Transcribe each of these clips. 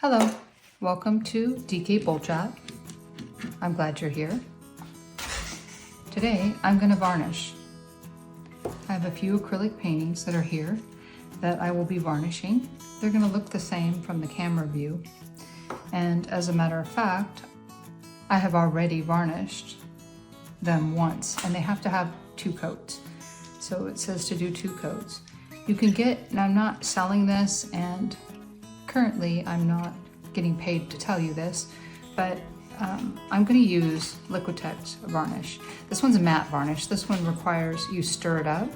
Hello, welcome to DKBoljat. I'm glad you're here. Today I'm going to varnish. I have a few acrylic paintings that are here that I will be varnishing. They're going to look the same from the camera view. And as a matter of fact, I have already varnished them once and they have to have 2 coats. So it says to do 2 coats. You can get, and I'm not selling this, and currently I'm not getting paid to tell you this, but I'm going to use Liquitex varnish. This one's a matte varnish. This one requires you stir it up,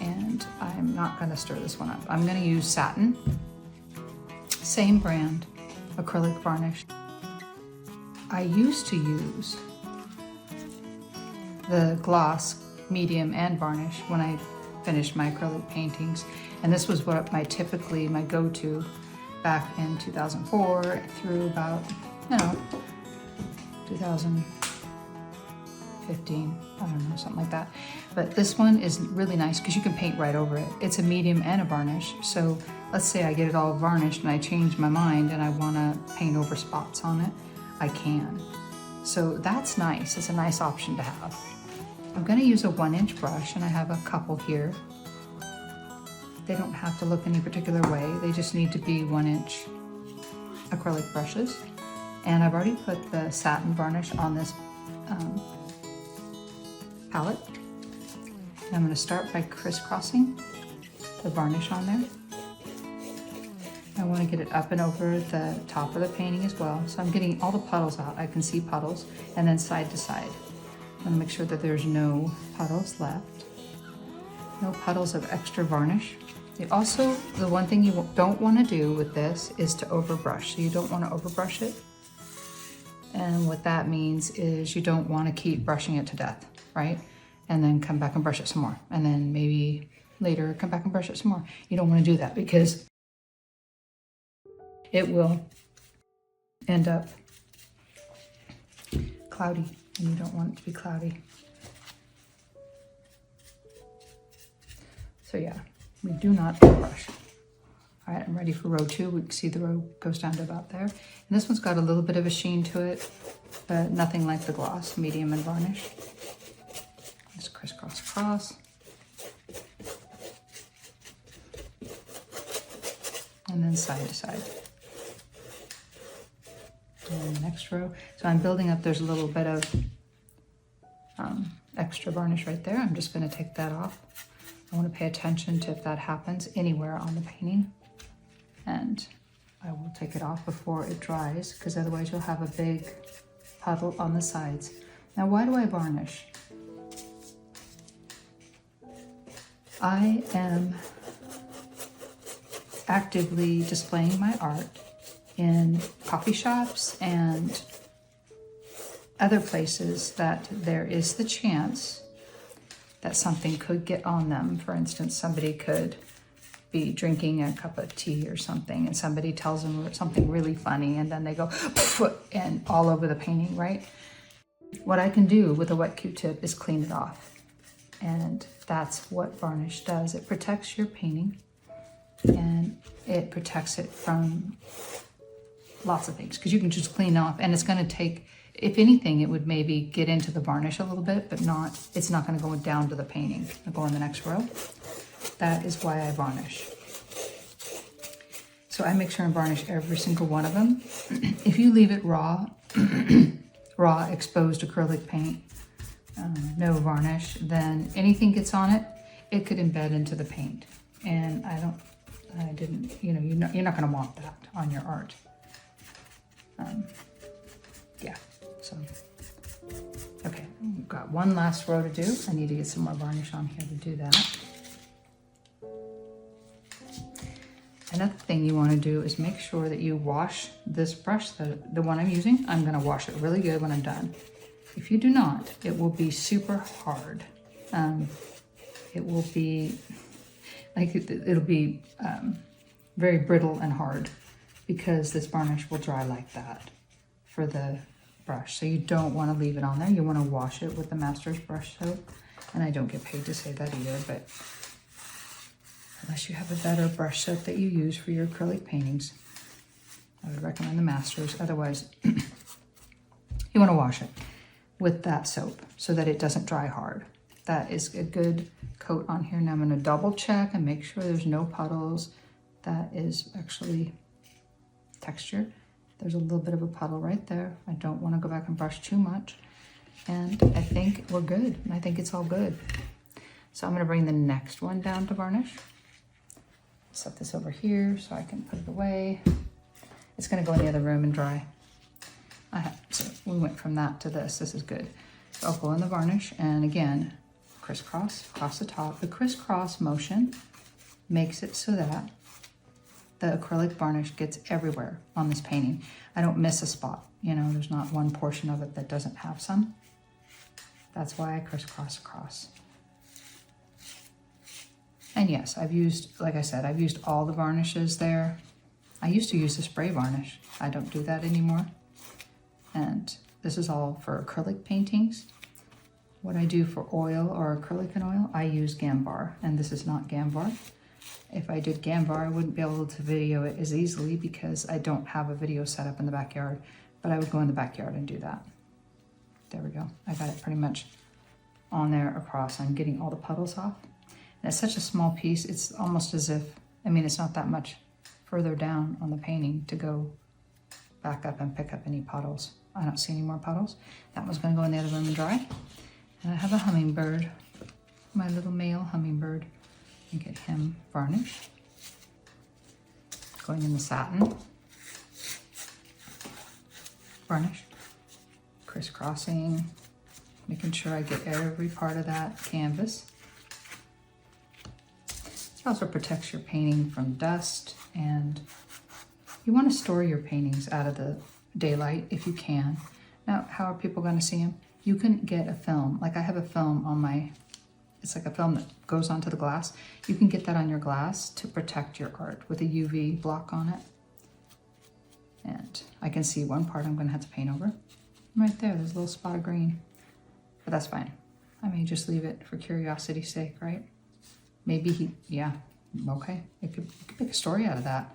and I'm not going to stir this one up. I'm going to use satin, same brand, acrylic varnish. I used to use the gloss, medium, and varnish when I finished my acrylic paintings, and this was what my go-to back in 2004 through about, 2015, I don't know, something like that. But this one is really nice because you can paint right over it. It's a medium and a varnish. So let's say I get it all varnished and I change my mind and I want to paint over spots on it, I can. So that's nice. It's a nice option to have. I'm going to use a 1-inch brush, and I have a couple here. They don't have to look any particular way. They just need to be 1-inch acrylic brushes. And I've already put the satin varnish on this palette. And I'm going to start by crisscrossing the varnish on there. I want to get it up and over the top of the painting as well. So I'm getting all the puddles out. I can see puddles, and then side to side. I'm going to make sure that there's no puddles left. No puddles of extra varnish. Also, the one thing you don't want to do with this is to overbrush. So you don't want to overbrush it. And what that means is you don't want to keep brushing it to death, right? And then come back and brush it some more. And then maybe later come back and brush it some more. You don't want to do that because it will end up cloudy, and you don't want it to be cloudy. So yeah. We do not brush. All right, I'm ready for row 2. We can see the row goes down to about there. And this one's got a little bit of a sheen to it, but nothing like the gloss, medium and varnish. Just crisscross across. And then side to side. And the next row. So I'm building up, there's a little bit of extra varnish right there. I'm just gonna take that off. I want to pay attention to if that happens anywhere on the painting, and I will take it off before it dries, because otherwise you'll have a big puddle on the sides. Now, why do I varnish? I am actively displaying my art in coffee shops and other places that there is the chance that something could get on them. For instance, somebody could be drinking a cup of tea or something, and somebody tells them something really funny, and then they go and all over the painting, right? What I can do with a wet Q-tip is clean it off. And that's what varnish does. It protects your painting, and it protects it from lots of things, because you can just clean off, and it's going to take, if anything, it would maybe get into the varnish a little bit, but it's not going to go down to the painting. I'll go in the next row. That is why I varnish. So I make sure and varnish every single one of them. If you leave it raw, raw exposed acrylic paint, no varnish, then anything gets on it, it could embed into the paint. And you're not going to want that on your art. Yeah. So, okay, we've got one last row to do. I need to get some more varnish on here to do that. Another thing you want to do is make sure that you wash this brush, the one I'm using. I'm going to wash it really good when I'm done. If you do not, it will be super hard. It will be, it'll be very brittle and hard, because this varnish will dry like that for the brush. So you don't want to leave it on there. You want to wash it with the master's brush soap. And I don't get paid to say that either, but unless you have a better brush soap that you use for your acrylic paintings. I would recommend the Masters. Otherwise, you want to wash it with that soap so that it doesn't dry hard. That is a good coat on here. Now I'm going to double check and make sure there's no puddles. That is actually texture. There's a little bit of a puddle right there. I don't want to go back and brush too much. And I think we're good. I think it's all good. So I'm going to bring the next one down to varnish. Set this over here so I can put it away. It's going to go in the other room and dry. So we went from that to this. This is good. So I'll go in the varnish, and again, crisscross across the top. The crisscross motion makes it so that the acrylic varnish gets everywhere on this painting. I don't miss a spot. You know, there's not one portion of it that doesn't have some. That's why I crisscross across. And yes, I've used, like I said, I've used all the varnishes there. I used to use the spray varnish. I don't do that anymore. And this is all for acrylic paintings. What I do for oil or acrylic and oil, I use Gambar, and this is not Gambar. If I did Gambar, I wouldn't be able to video it as easily because I don't have a video set up in the backyard, but I would go in the backyard and do that. There we go. I got it pretty much on there across. I'm getting all the puddles off. And it's such a small piece, it's almost as if, I mean, it's not that much further down on the painting to go back up and pick up any puddles. I don't see any more puddles. That one's gonna go in the other room and dry. And I have a hummingbird, my little male hummingbird. And get him varnished. Going in the satin. Varnish. Crisscrossing. Making sure I get every part of that canvas. It also protects your painting from dust, and you want to store your paintings out of the daylight if you can. Now, how are people going to see them? You can get a film. Like I have a film on my, it's like a film that goes onto the glass. You can get that on your glass to protect your art with a UV block on it. And I can see one part I'm going to have to paint over. Right there, there's a little spot of green. But that's fine. I may just leave it for curiosity's sake, right? Maybe he, yeah, okay. It could make a story out of that.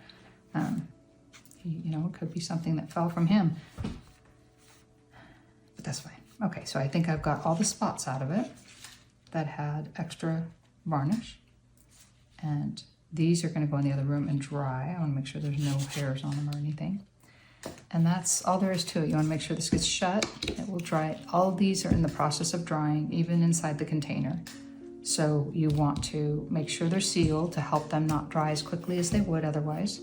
You know, it could be something that fell from him. But that's fine. Okay, so I think I've got all the spots out of it that had extra varnish. And these are going to go in the other room and dry. I want to make sure there's no hairs on them or anything. And that's all there is to it. You want to make sure this gets shut. It will dry. All of these are in the process of drying, even inside the container. So you want to make sure they're sealed to help them not dry as quickly as they would otherwise.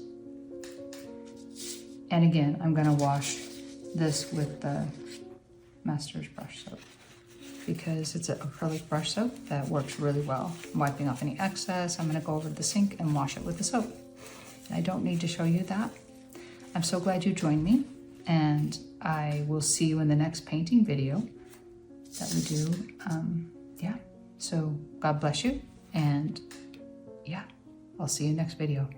And again, I'm going to wash this with the Master's brush soap because it's an acrylic brush soap that works really well. I'm wiping off any excess. I'm going to go over to the sink and wash it with the soap. And I don't need to show you that. I'm so glad you joined me, and I will see you in the next painting video that we do. Yeah, so God bless you, and yeah, I'll see you next video.